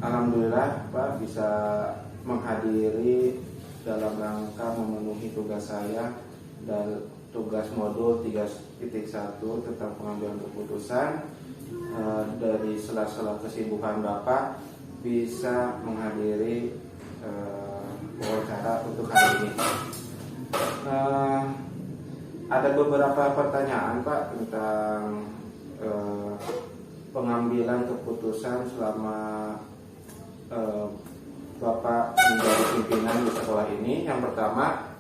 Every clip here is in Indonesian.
Alhamdulillah Pak bisa menghadiri dalam rangka memenuhi tugas saya dan tugas modul 3.1 tentang pengambilan keputusan. Dari sela-sela kesibukan Bapak bisa menghadiri wawancara untuk hari ini. Ada beberapa pertanyaan Pak tentang pengambilan keputusan selama Bapak menjadi pimpinan di sekolah ini. Yang pertama,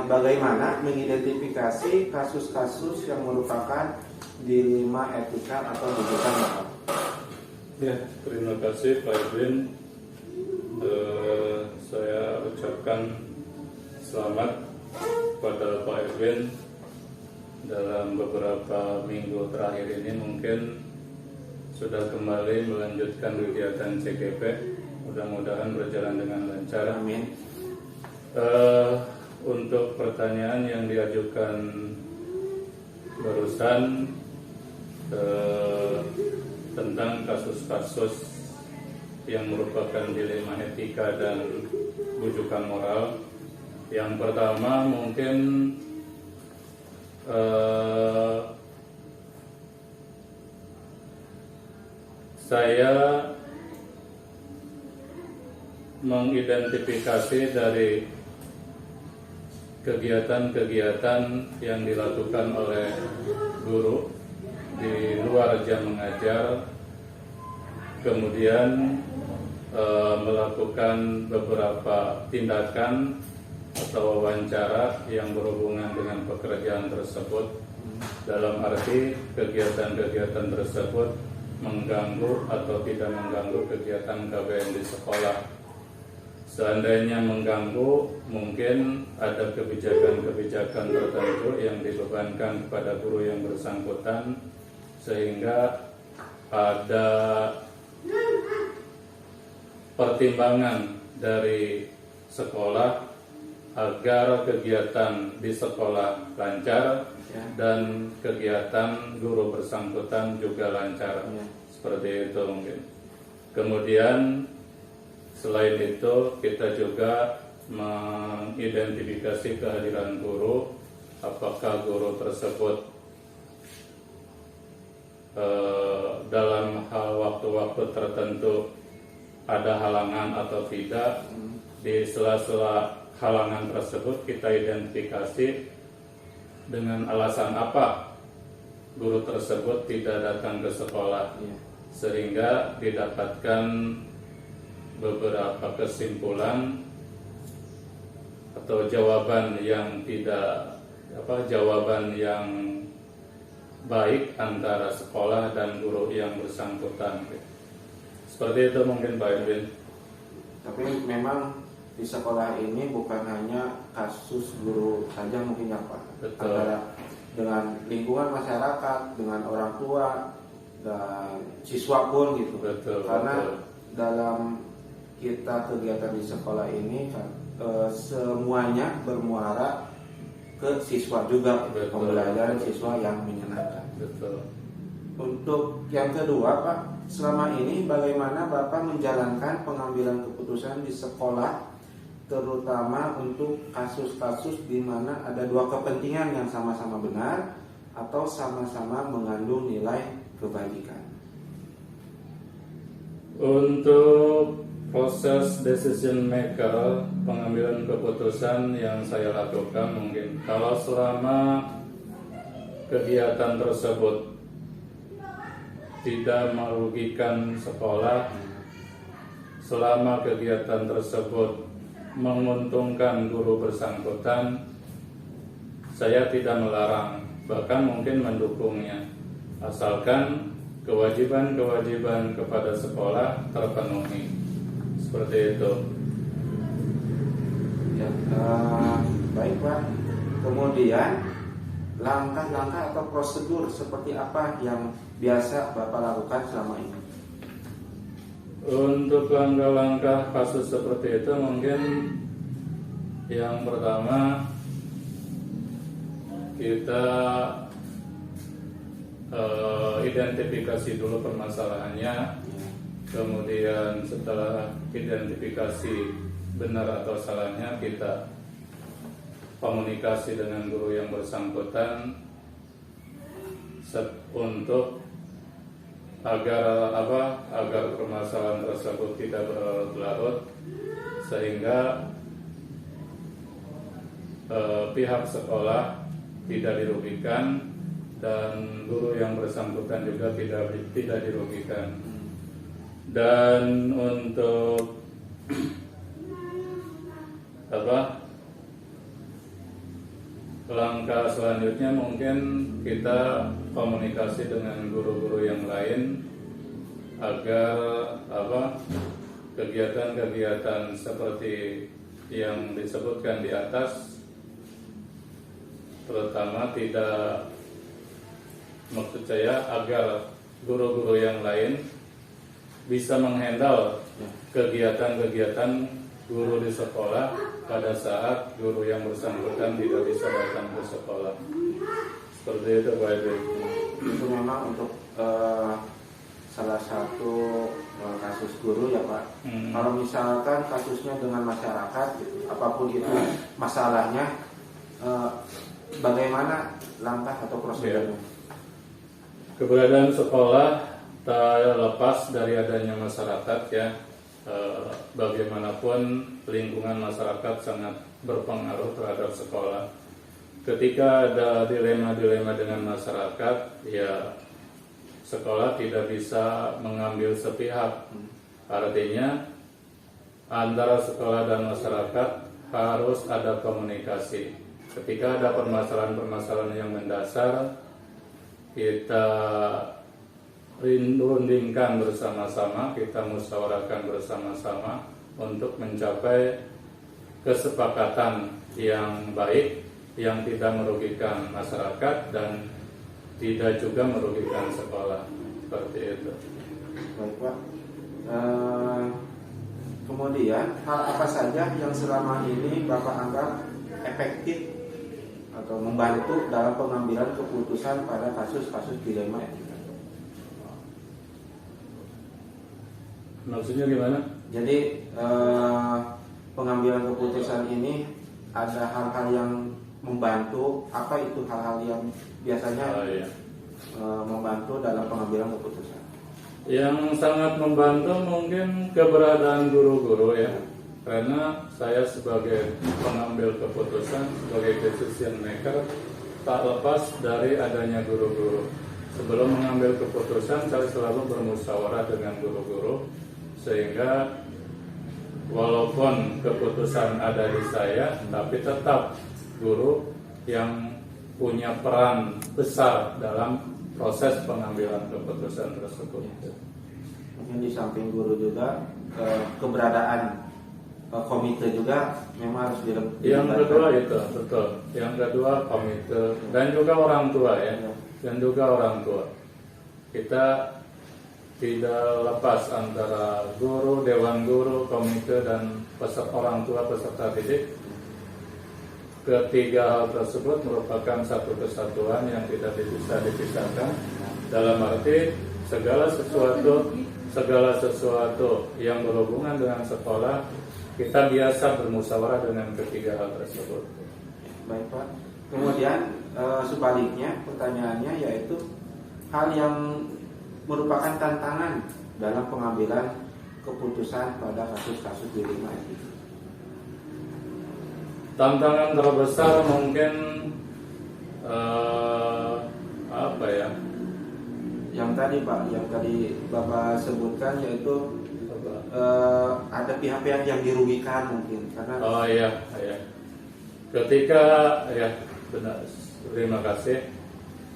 bagaimana mengidentifikasi kasus-kasus yang merupakan dilema etika atau rujukan Bapak? Ya, terima kasih Pak Edwin. Saya ucapkan selamat pada Pak Edwin dalam beberapa minggu terakhir ini mungkin sudah kembali melanjutkan kegiatan CGP. Mudah-mudahan berjalan dengan lancar. Amin. Untuk pertanyaan yang diajukan barusan tentang kasus-kasus yang merupakan dilema etika dan rujukan moral, yang pertama mungkin saya mengidentifikasi dari kegiatan-kegiatan yang dilakukan oleh guru di luar jam mengajar, kemudian melakukan beberapa tindakan atau wawancara yang berhubungan dengan pekerjaan tersebut, dalam arti kegiatan-kegiatan tersebut mengganggu atau tidak mengganggu kegiatan KBM di sekolah. Seandainya mengganggu, mungkin ada kebijakan-kebijakan tertentu yang dibebankan kepada guru yang bersangkutan, sehingga ada pertimbangan dari sekolah agar kegiatan di sekolah lancar dan kegiatan guru bersangkutan juga lancar. Seperti itu mungkin. Kemudian selain itu kita juga mengidentifikasi kehadiran guru, apakah guru tersebut dalam hal waktu-waktu tertentu ada halangan atau tidak. Di sela-sela halangan tersebut kita identifikasi dengan alasan apa guru tersebut tidak datang ke sekolah, sehingga didapatkan beberapa kesimpulan atau jawaban yang baik antara sekolah dan guru yang bersangkutan. Seperti itu mungkin Pak Edwin. Tapi memang di sekolah ini bukan hanya kasus guru saja mungkin ya Pak. Betul. Ada dengan lingkungan masyarakat, dengan orang tua dan siswa pun gitu. Betul. Karena betul. dalam kita kegiatan di sekolah ini kan semuanya bermuara ke siswa juga. Betul. Pembelajaran siswa yang menyenangkan. Betul. Untuk yang kedua Pak, selama ini bagaimana Bapak menjalankan pengambilan keputusan di sekolah, terutama untuk kasus-kasus di mana ada dua kepentingan yang sama-sama benar atau sama-sama mengandung nilai kebajikan? Untuk proses decision maker, pengambilan keputusan yang saya lakukan, mungkin kalau selama kegiatan tersebut tidak merugikan sekolah, selama kegiatan tersebut menguntungkan guru bersangkutan, saya tidak melarang, bahkan mungkin mendukungnya, asalkan kewajiban-kewajiban kepada sekolah terpenuhi. Seperti itu. Ya, baik Pak. Kemudian langkah-langkah atau prosedur seperti apa yang biasa Bapak lakukan selama ini? Untuk langkah-langkah kasus seperti itu mungkin yang pertama kita identifikasi dulu permasalahannya, kemudian setelah identifikasi benar atau salahnya, kita komunikasi dengan guru yang bersangkutan untuk agar permasalahan tersebut tidak berlarut-larut, sehingga pihak sekolah tidak dirugikan dan guru yang bersangkutan juga tidak dirugikan. Dan untuk langkah selanjutnya mungkin kita komunikasi dengan guru-guru yang lain agar kegiatan-kegiatan seperti yang disebutkan di atas, terutama agar guru-guru yang lain bisa menghandle kegiatan-kegiatan guru di sekolah pada saat guru yang bersangkutan tidak bisa datang ke sekolah. Seperti itu Pak Ibu. Itu memang untuk salah satu kasus guru ya Pak. Kalau misalkan kasusnya dengan masyarakat, apapun itu masalahnya, bagaimana langkah atau prosedurnya? Keberadaan sekolah tak lepas dari adanya masyarakat ya. Bagaimanapun lingkungan masyarakat sangat berpengaruh terhadap sekolah. Ketika ada dilema-dilema dengan masyarakat, ya sekolah tidak bisa mengambil sepihak. Artinya antara sekolah dan masyarakat harus ada komunikasi. Ketika ada permasalahan-permasalahan yang mendasar, kita rundingkan bersama-sama, kita musyawarahkan bersama-sama untuk mencapai kesepakatan yang baik, yang tidak merugikan masyarakat dan tidak juga merugikan sekolah. Seperti itu. Baik Pak. Kemudian hal apa saja yang selama ini Bapak anggap efektif atau membantu dalam pengambilan keputusan pada kasus-kasus dilema etika? Maksudnya gimana? Jadi pengambilan keputusan ini ada hal-hal yang membantu. Apa itu hal-hal yang biasanya membantu dalam pengambilan keputusan? Yang sangat membantu mungkin keberadaan guru-guru ya. Karena saya sebagai pengambil keputusan, sebagai decision maker, tak lepas dari adanya guru-guru. Sebelum mengambil keputusan, saya selalu bermusyawarah dengan guru-guru, sehingga walaupun keputusan ada di saya, tapi tetap guru yang punya peran besar dalam proses pengambilan keputusan tersebut. Mungkin di samping guru juga keberadaan komite juga memang harus dilakukan. Yang kedua itu betul. Yang kedua komite dan juga orang tua ya. Dan juga orang tua. Kita tidak lepas antara guru, dewan guru, komite dan orang tua peserta didik. Ketiga hal tersebut merupakan satu kesatuan yang tidak bisa dipisahkan. Dalam arti segala sesuatu yang berhubungan dengan sekolah, kita biasa bermusyawarah dengan ketiga hal tersebut. Baik Pak. Kemudian sebaliknya pertanyaannya yaitu hal yang merupakan tantangan dalam pengambilan keputusan pada kasus-kasus dilema etika. Tantangan terbesar mungkin apa ya? Yang tadi Pak, yang tadi Bapak sebutkan yaitu ada pihak-pihak yang dirugikan mungkin karena. Oh iya. Ketika ya benar, terima kasih.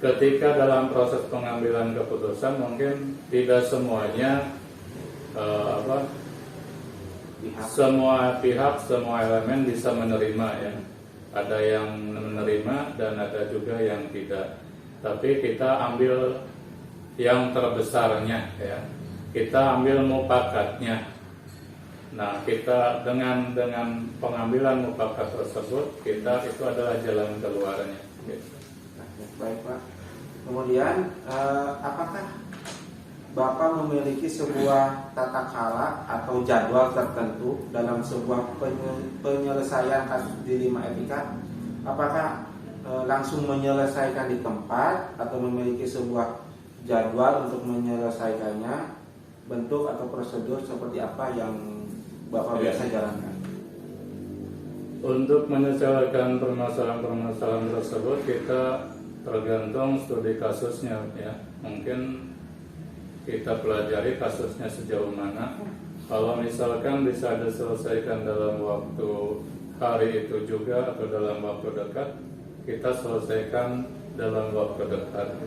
Ketika dalam proses pengambilan keputusan mungkin tidak semuanya semua pihak, semua elemen bisa menerima ya. Ada yang menerima dan ada juga yang tidak. Tapi kita ambil yang terbesarnya ya. Kita ambil mufakatnya. Nah, kita dengan pengambilan mufakat tersebut, kita itu adalah jalan keluarnya. Gitu. Baik Pak. Kemudian apakah Bapak memiliki sebuah tata cara atau jadwal tertentu dalam sebuah penyelesaian kasus dilema etika? Apakah langsung menyelesaikan di tempat atau memiliki sebuah jadwal untuk menyelesaikannya? Bentuk atau prosedur seperti apa yang Bapak biasa jalankan? Untuk menyelesaikan permasalahan-permasalahan tersebut kita tergantung studi kasusnya ya. Mungkin kita pelajari kasusnya sejauh mana. Kalau misalkan bisa diselesaikan dalam waktu hari itu juga atau dalam waktu dekat, kita selesaikan dalam waktu dekat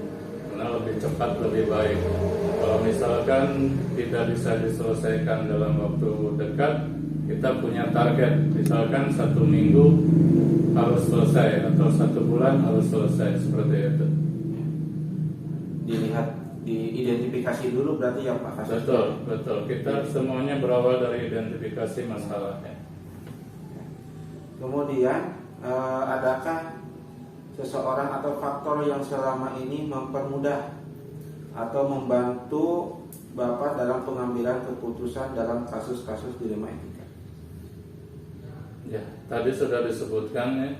karena lebih cepat lebih baik. Kalau misalkan tidak bisa diselesaikan dalam waktu dekat, kita punya target, misalkan 1 minggu harus selesai atau 1 bulan harus selesai, seperti itu. Dilihat, diidentifikasi dulu berarti ya Pak? Betul. Kita semuanya berawal dari identifikasi masalahnya. Kemudian adakah seseorang atau faktor yang selama ini mempermudah atau membantu Bapak dalam pengambilan keputusan dalam kasus-kasus dilema etika? Ya, tadi sudah disebutkan ya.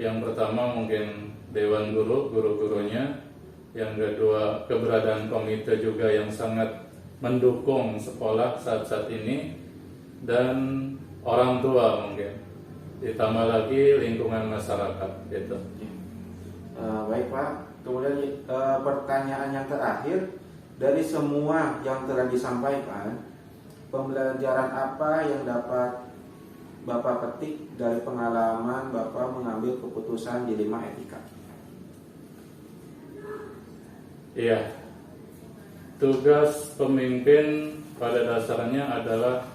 Yang pertama mungkin dewan guru-gurunya. Yang kedua, keberadaan komite juga yang sangat mendukung sekolah saat-saat ini, dan orang tua mungkin, ditambah lagi lingkungan masyarakat gitu. Baik Pak, kemudian pertanyaan yang terakhir, dari semua yang telah disampaikan, pembelajaran apa yang dapat Bapak petik dari pengalaman Bapak mengambil keputusan dilema etika? Iya, tugas pemimpin pada dasarnya adalah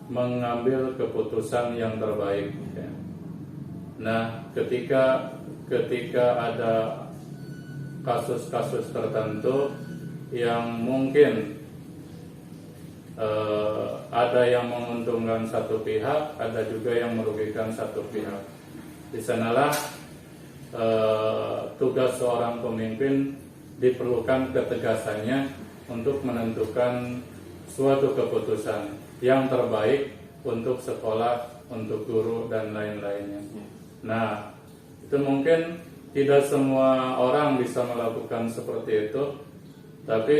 mengambil keputusan yang terbaik. Ya. Nah, ketika ada kasus-kasus tertentu yang mungkin ada yang menguntungkan satu pihak, ada juga yang merugikan satu pihak. Di sanalah tugas seorang pemimpin diperlukan ketegasannya untuk menentukan suatu keputusan yang terbaik untuk sekolah, untuk guru dan lain-lainnya. Nah, itu mungkin tidak semua orang bisa melakukan seperti itu, tapi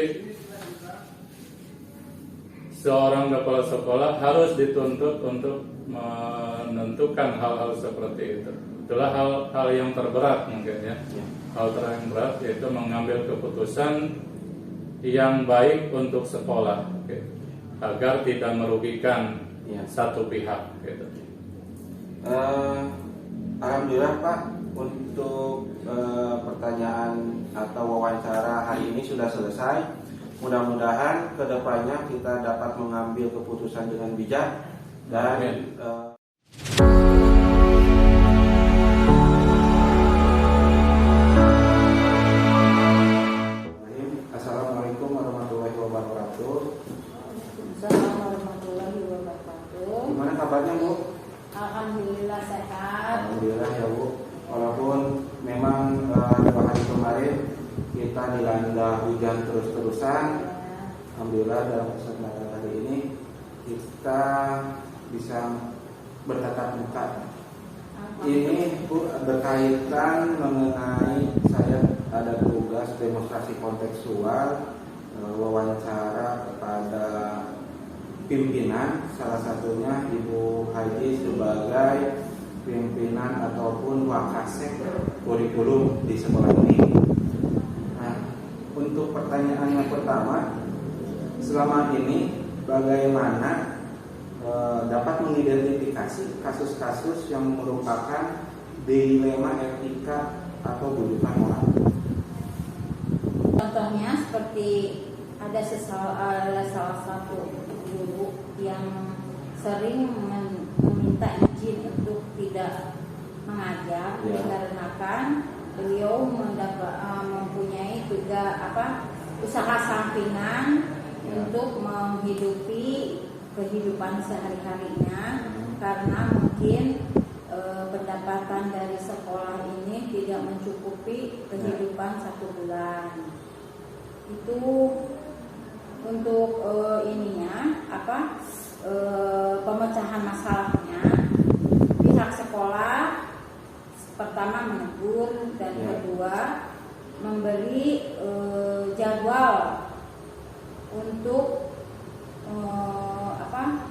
seorang kepala sekolah harus dituntut untuk menentukan hal-hal seperti itu. Itulah hal yang terberat mungkin ya. Hal terberat yaitu mengambil keputusan yang baik untuk sekolah, agar tidak merugikan satu pihak gitu. Alhamdulillah Pak, untuk pertanyaan atau wawancara hari ini sudah selesai. Mudah-mudahan kedepannya kita dapat mengambil keputusan dengan bijak dan Assalamualaikum warahmatullahi wabarakatuh. Assalamualaikum warahmatullahi wabarakatuh. Gimana kabarnya Bu? Alhamdulillah sehat. Alhamdulillah ya Bu. Walaupun memang 2 hari kemarin kita dilanda hujan terus-terusan, alhamdulillah dalam kesempatan hari ini kita bisa bertatap muka. Ini Bu berkaitan mengenai saya ada tugas demonstrasi kontekstual, wawancara kepada pimpinan, salah satunya Ibu Haji sebagai pimpinan ataupun wakasek kurikulum di sekolah ini. Nah, untuk pertanyaan yang pertama, selama ini bagaimana dapat mengidentifikasi kasus-kasus yang merupakan dilema etika atau bujukan moral? Contohnya seperti ada salah satu guru yang sering meminta izin untuk tidak mengajar, dikarenakan beliau mempunyai juga usaha sampingan untuk menghidupi kehidupan sehari-harinya, karena mungkin pendapatan dari sekolah ini tidak mencukupi kehidupan 1 bulan. itu untuk pemecahan masalahnya, pihak sekolah pertama menegur dan kedua memberi jadwal untuk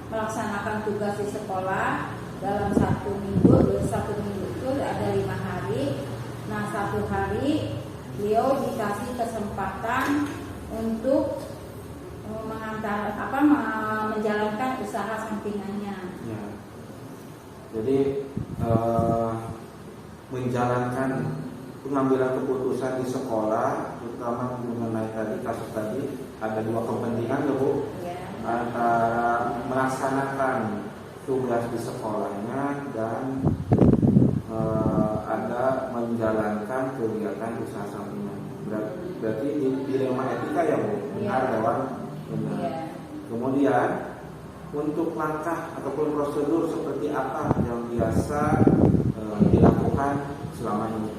melaksanakan tugas di sekolah dalam satu minggu itu ada 5 hari. Nah, 1 hari beliau dikasih kesempatan untuk menjalankan usaha sampingannya. Ya. Jadi menjalankan pengambilan keputusan di sekolah, terutama mengenai kasus tadi, ada 2 kepentingan ya Bu. Ya. Antara melaksanakan tugas di sekolahnya dan ada menjalankan kegiatan usaha sampingan. Berarti dilema etika ya Bu, benar lewat benar. Ya. Kemudian untuk langkah ataupun prosedur seperti apa yang biasa dilakukan selama ini?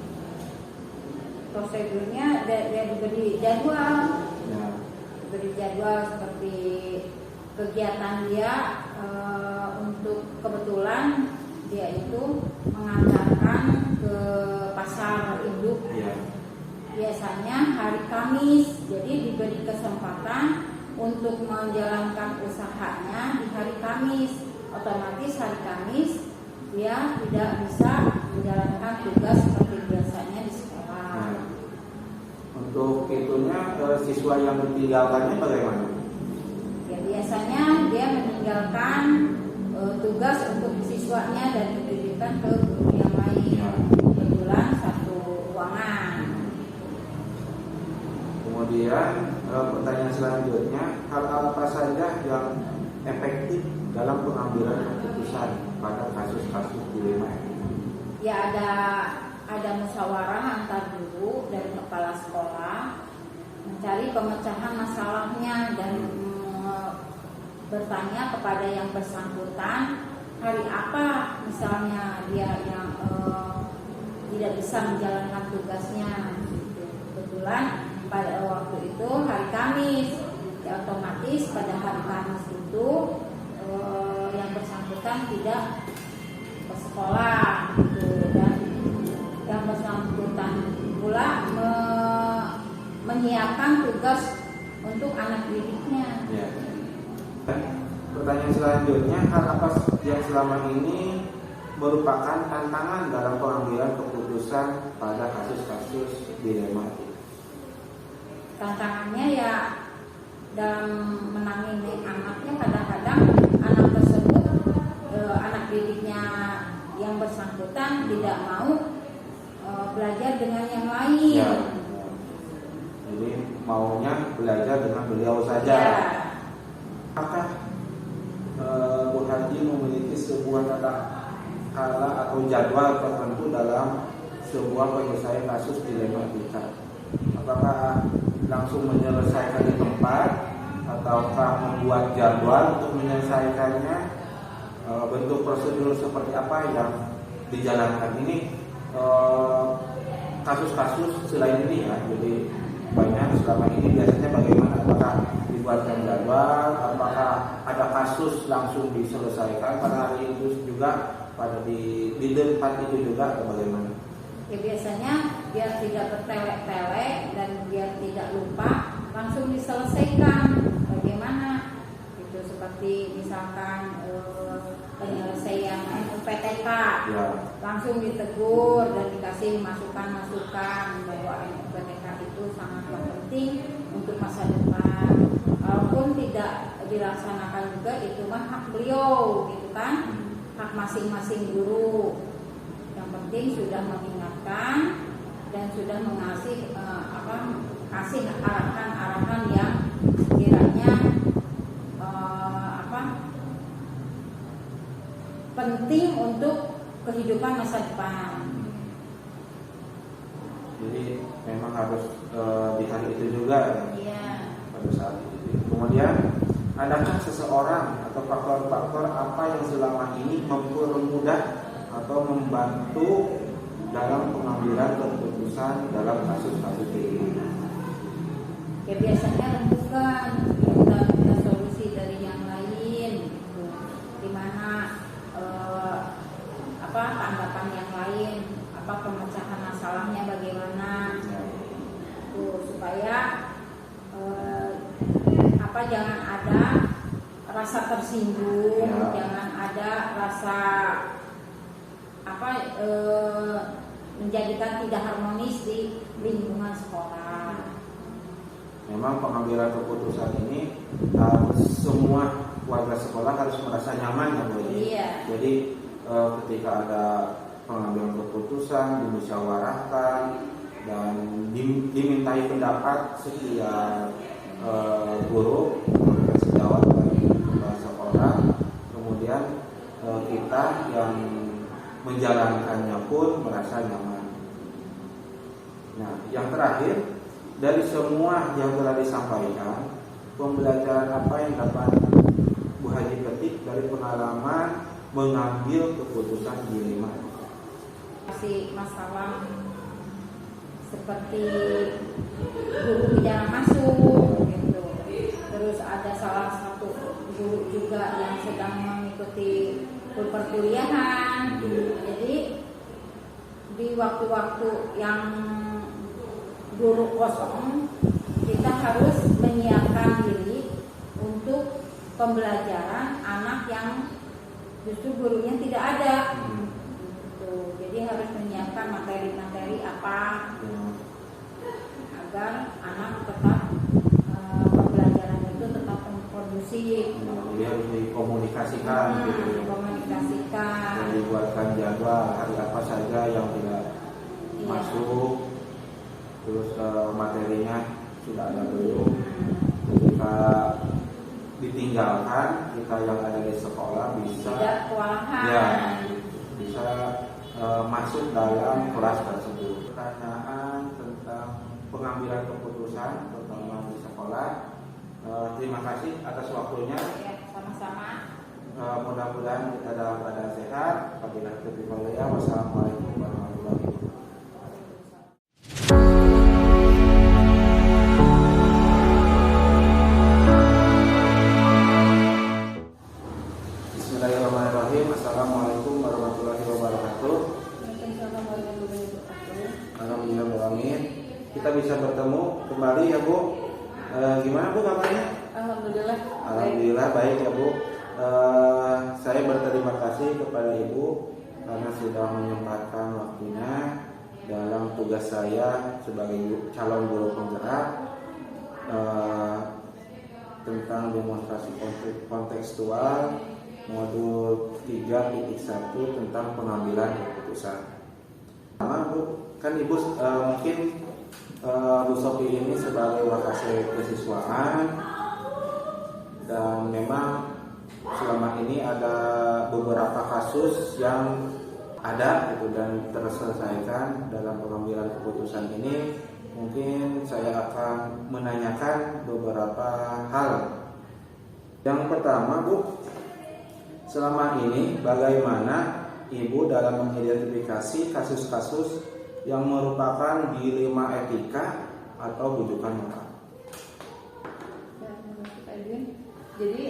Prosedurnya dia diberi jadwal. Ya. Beri jadwal seperti kegiatan dia untuk kebetulan dia itu mengantarkan ke pasar induk. Ya. Biasanya hari Kamis, jadi diberi kesempatan untuk menjalankan usahanya di hari Kamis. Otomatis hari Kamis dia tidak bisa menjalankan tugas seperti biasanya di sekolah. Nah, untuk itunya siswa yang meninggalkannya bagaimana? Ya, biasanya dia meninggalkan tugas untuk siswanya dan dititipkan ke guru yang lain. Kebetulan satu ruangan. Kemudian pertanyaan selanjutnya, hal apa saja yang efektif dalam pengambilan keputusan pada kasus-kasus dilema etika? Ya, ada musyawarah antar guru dan kepala sekolah mencari pemecahan masalahnya dan bertanya kepada yang bersangkutan hari apa misalnya dia yang tidak bisa menjalankan tugasnya. Kebetulan pada waktu itu hari Kamis, ya otomatis pada hari Kamis itu yang bersangkutan tidak ke sekolah gitu, dan yang bersangkutan pula menyiapkan tugas untuk anak didiknya. Ya. Pertanyaan selanjutnya, hal apa yang selama ini merupakan tantangan dalam pengambilan keputusan pada kasus-kasus dilema etika? Tantangannya ya dalam menangani anaknya, kadang-kadang anak tersebut anak didiknya yang bersangkutan tidak mau belajar dengan yang lain. Ya. Jadi maunya belajar dengan beliau saja. Ya. Apakah Bu Haji memiliki sebuah tata cara atau jadwal tertentu dalam sebuah penyelesaian kasus dilema etika? Apakah langsung menyelesaikan di tempat ataukah membuat jadwal untuk menyelesaikannya? Bentuk prosedur seperti apa yang dijalankan ini? Kasus-kasus selain ini ya, jadi banyak selama ini biasanya bagaimana? Apakah dibuatkan jadwal? Apakah ada kasus langsung diselesaikan pada hari itu juga, pada di tempat itu juga, atau bagaimana? Ya, biasanya biar tidak bertele-tele dan biar tidak lupa langsung diselesaikan. Bagaimana? Itu seperti misalkan penyelesaian UPTK, Ya. langsung ditegur dan dikasih masukan-masukan bahwa UPTK itu sangatlah penting untuk masa depan. Walaupun tidak dilaksanakan juga, itu mah hak beliau, gitu kan, hak masing-masing guru. Yang penting sudah mengingatkan dan sudah mengasih kasih arahan-arahan yang kiranya penting untuk kehidupan masa depan. Jadi memang harus di hari itu juga Iya. pada saat itu. Kemudian adakah seseorang atau faktor-faktor apa yang selama ini mempermudah atau membantu dalam pengambilan keputusan dalam kasus-kasus ini? ya biasanya rembukan, minta solusi dari yang lain gitu. Dimana tanggapan yang lain, pemecahan masalahnya bagaimana tuh, supaya jangan ada rasa tersinggung, jangan ada rasa menjadikan tidak harmonis di lingkungan sekolah. Memang pengambilan keputusan ini harus semua warga sekolah harus merasa nyaman ya Bu. Iya. Jadi ketika ada pengambilan keputusan dimusyawarahkan dan dimintai pendapat setiap guru sejawat dari kepala sekolah, kemudian kita yang menjalankannya pun merasa nyaman. Nah, yang terakhir, dari semua yang telah disampaikan, pembelajaran apa yang dapat Bu Haji petik dari pengalaman mengambil keputusan di lima? Masih masalah seperti guru jarang masuk gitu. Terus ada salah satu guru juga yang sedang mengikuti perkuliahan. Jadi di waktu-waktu yang guru kosong, kita harus menyiapkan diri untuk pembelajaran anak yang justru gurunya tidak ada. Gitu. Jadi harus menyiapkan materi-materi apa agar anak tetap pembelajaran itu tetap kondusif. Jadi harus dikomunikasikan, gitu. Dikomunikasikan. Dan dibuatkan jadwal hari apa saja yang tidak masuk. Terus materinya sudah ada belum, ketika ditinggalkan kita yang ada di sekolah bisa tidak kewalahan, ya bisa masuk dalam kelas tersebut. Pertanyaan tentang pengambilan keputusan terutama di sekolah, terima kasih atas waktunya ya, sama-sama. Mudah-mudahan kita dalam keadaan sehat. Wassalamualaikum warahmatullahi wabarakatuh. Assalamualaikum warahmatullahi wabarakatuh. Alhamdulillah, kita bisa bertemu kembali ya Bu. Gimana Bu kabarnya? Alhamdulillah. Alhamdulillah baik ya Bu. Saya berterima kasih kepada Ibu karena sudah menyempatkan waktunya dalam tugas saya sebagai calon guru penggerak tentang demonstrasi kontekstual modul 3.1 tentang pengambilan keputusan. Pertama Bu, kan Ibu mungkin Bu Sophie ini sebagai wakase kesiswaan, dan memang selama ini ada beberapa kasus yang ada gitu dan terselesaikan dalam pengambilan keputusan ini. Mungkin saya akan menanyakan beberapa hal. Yang pertama Bu, selama ini bagaimana Ibu dalam mengidentifikasi kasus-kasus yang merupakan dilema etika atau bujukan moral? Ya, terima kasih Pak Edwin. Jadi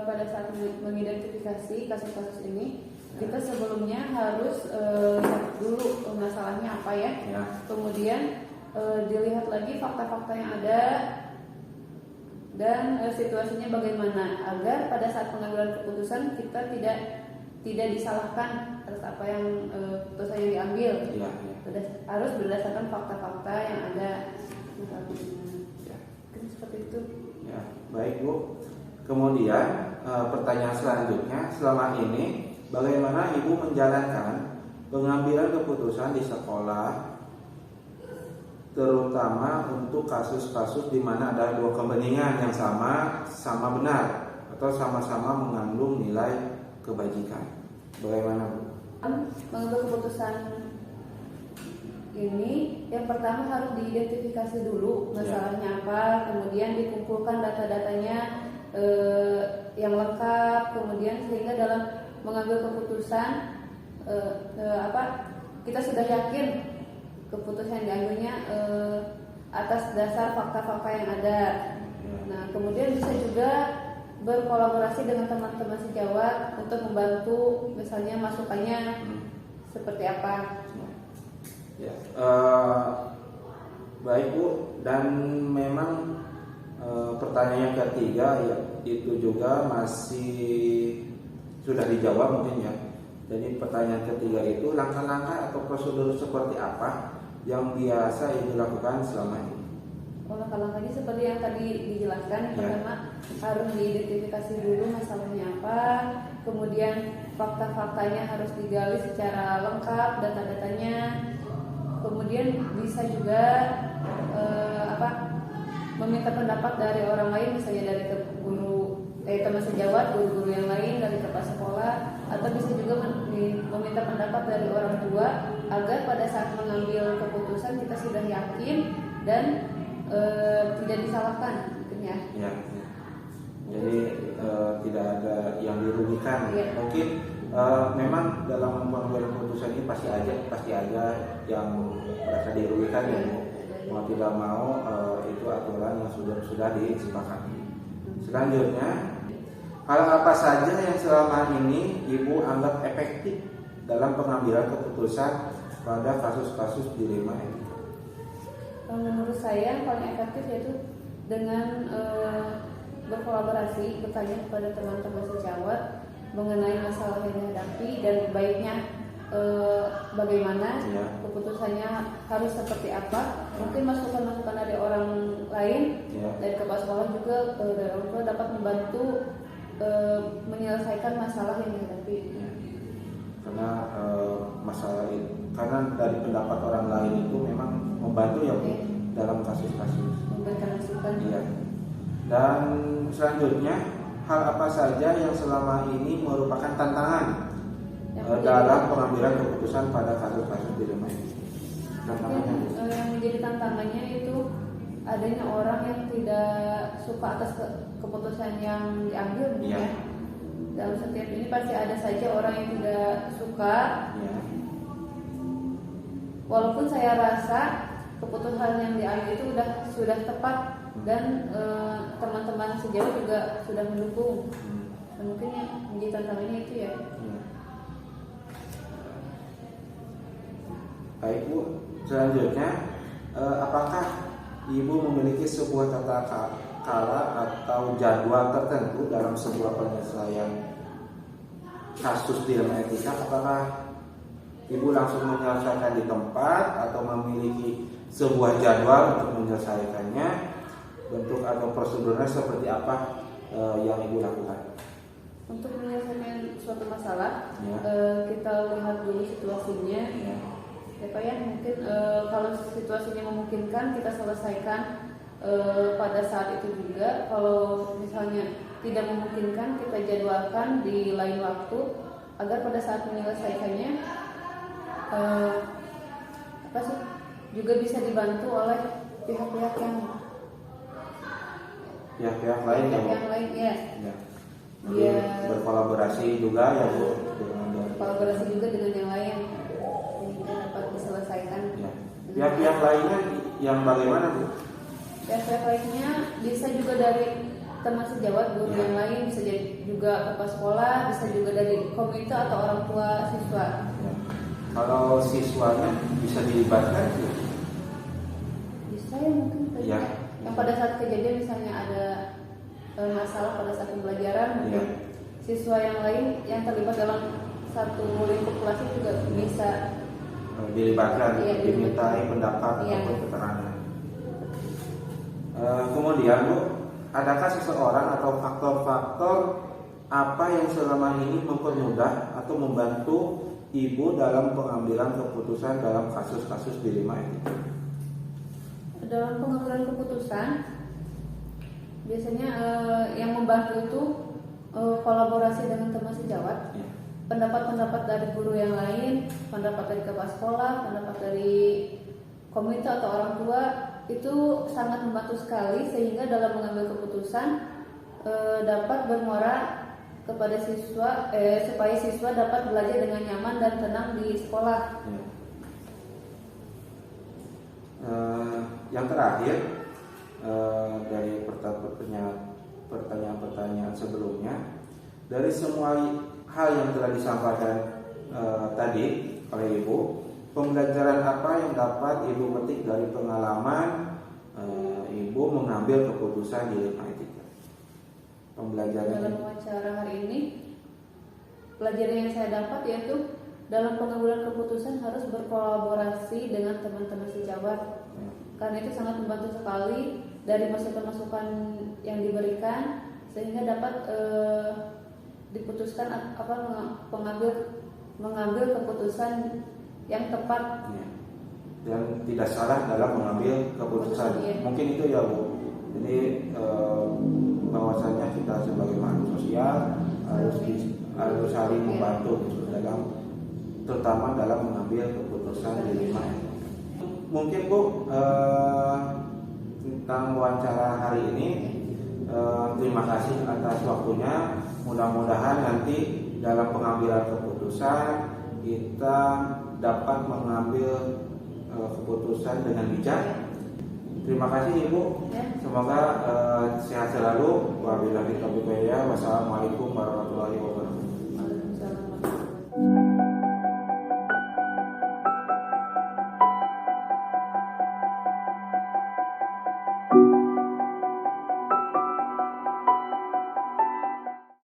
pada saat mengidentifikasi kasus-kasus ini, kita sebelumnya harus lihat dulu masalahnya apa ya. Kemudian dilihat lagi fakta-fakta yang ada dan situasinya bagaimana, agar pada saat pengambilan keputusan kita tidak disalahkan atas apa yang keputusan yang diambil. Harus berdasarkan fakta-fakta yang ada. Seperti itu. Ya, baik Bu. Kemudian pertanyaan selanjutnya, selama ini bagaimana Ibu menjalankan pengambilan keputusan di sekolah, terutama untuk kasus-kasus di mana ada dua kepentingan yang sama benar atau sama-sama mengandung nilai kebajikan? Bagaimana Bu? Mengambil keputusan ini, yang pertama harus diidentifikasi dulu masalahnya apa, kemudian dikumpulkan data-datanya yang lengkap, kemudian sehingga dalam mengambil keputusan kita sudah yakin keputusan yang diambilnya atas dasar fakta-fakta yang ada. Nah, kemudian bisa juga berkolaborasi dengan teman-teman sejawat untuk membantu misalnya masukannya seperti apa. Ya, baik Bu, dan memang pertanyaan yang ketiga ya, itu juga masih sudah dijawab mungkin ya. Jadi pertanyaan ketiga itu langkah-langkah atau prosedur seperti apa yang biasa Ibu lakukan selama ini? Langkah-langkahnya seperti yang tadi dijelaskan. Ya. Pertama harus diidentifikasi dulu masalahnya apa, kemudian fakta-faktanya harus digali secara lengkap, data-datanya. Kemudian bisa juga meminta pendapat dari orang lain, misalnya dari teman sejawat, guru-guru yang lain, dari kepala sekolah, atau bisa juga meminta pendapat dari orang tua agar pada saat mengambil keputusan kita sudah yakin dan tidak disalahkan mungkin ya. Ya. Jadi tidak ada yang dirugikan. Ya. Mungkin memang dalam pengambilan keputusan ini pasti ada yang merasa dirugikan ya. Mau tidak mau itu aturan yang sudah disepakati. Selanjutnya, hal apa saja yang selama ini Ibu anggap efektif dalam pengambilan keputusan pada kasus-kasus dilema etika? Menurut saya yang paling efektif yaitu dengan berkolaborasi, bertanya kepada teman-teman sejawat mengenai masalah yang dihadapi dan baiknya bagaimana, Ya. keputusannya harus seperti apa. Mungkin masukan-masukan dari orang lain, Ya. dari kepala sekolah juga, dari orang tua dapat membantu menyelesaikan masalah yang dihadapi. Karena masalah itu, karena dari pendapat orang lain itu memang membantu ya Bu, dalam kasus-kasus. Memberikan masukan. Iya. Dan selanjutnya, hal apa saja yang selama ini merupakan tantangan dalam pengambilan keputusan pada kasus-kasus dilema ini? Tantangannya Bu. Yang menjadi tantangannya itu adanya orang yang tidak suka atas keputusan yang diambil mungkin Iya. ya. Dalam setiap ini pasti ada saja orang yang tidak suka. Ya. Walaupun saya rasa keputusan yang diambil itu sudah tepat dan teman-teman sejawat juga sudah mendukung. Dan mungkin yang menjadi tantangannya itu ya. Ya. Baik Bu, selanjutnya apakah Ibu memiliki sebuah tata cara atau jadwal tertentu dalam sebuah penyelesaian kasus dilema etika? Apakah Ibu langsung menyelesaikan di tempat atau memiliki sebuah jadwal untuk menyelesaikannya? Bentuk atau prosedurnya seperti apa yang Ibu lakukan? Untuk menyelesaikan suatu masalah, Ya. kita lihat dulu situasinya. Ya. Ya Pak ya, mungkin kalau situasinya memungkinkan kita selesaikan pada saat itu juga. Kalau misalnya tidak memungkinkan, kita jadwalkan di lain waktu agar pada saat menyelesaikannya juga bisa dibantu oleh pihak-pihak Pihak-pihak lain yang lain ya. Ya. Dia Berkolaborasi juga ya Bu dengan kolaborasi juga dengan yang lain sehingga dapat diselesaikan. ya. Pihak-pihak lainnya yang bagaimana Bu? Pihak lainnya bisa juga dari teman sejawat, guru yang lain, bisa jadi juga kepala sekolah, bisa juga dari komite atau orang tua siswa. Ya. Kalau siswanya bisa dilibatkan Bu? Bisa ya mungkin. Ya. Yang pada saat kejadian misalnya ada masalah pada saat pembelajaran, mungkin siswa yang lain yang terlibat dalam satu lingkup kelas juga bisa dilibatkan, Iya, dimintai pendapat Iya. ataupun keterangan. Kemudian Bu, adakah seseorang atau faktor-faktor apa yang selama ini mempermudah atau membantu Ibu dalam pengambilan keputusan dalam kasus-kasus dilema ini? dalam pengambilan keputusan. Biasanya yang membantu itu kolaborasi dengan teman sejawat, Ya. pendapat-pendapat dari guru yang lain, pendapat dari kepala sekolah, pendapat dari komite atau orang tua itu sangat membantu sekali sehingga dalam mengambil keputusan dapat bermuara kepada siswa supaya siswa dapat belajar dengan nyaman dan tenang di sekolah. Ya. Yang terakhir dari pertanyaan-pertanyaan sebelumnya, dari semua hal yang telah disampaikan tadi oleh Ibu, pembelajaran apa yang dapat Ibu petik dari pengalaman Ibu mengambil keputusan di lima etika? Pembelajaran Dalam wawancara hari ini, pelajaran yang saya dapat yaitu dalam pengambilan keputusan harus berkolaborasi dengan teman-teman sejawat. Karena itu sangat membantu sekali dari masukan-masukan yang diberikan sehingga dapat diputuskan mengambil keputusan yang tepat. ya. Dan tidak salah dalam mengambil keputusan. Iya. Mungkin itu ya Bu. Jadi bahwasanya kita sebagai makhluk sosial harus saling membantu gitu, terutama dalam mengambil keputusan di lima etika. Mungkin Bu, tentang wawancara hari ini, terima kasih atas waktunya. Mudah-mudahan nanti dalam pengambilan keputusan kita dapat mengambil keputusan dengan bijak. Terima kasih Ibu. Ya. Semoga sehat selalu. Wabillahi taufiq wal hidayah. Wassalamualaikum warahmatullahi wabarakatuh.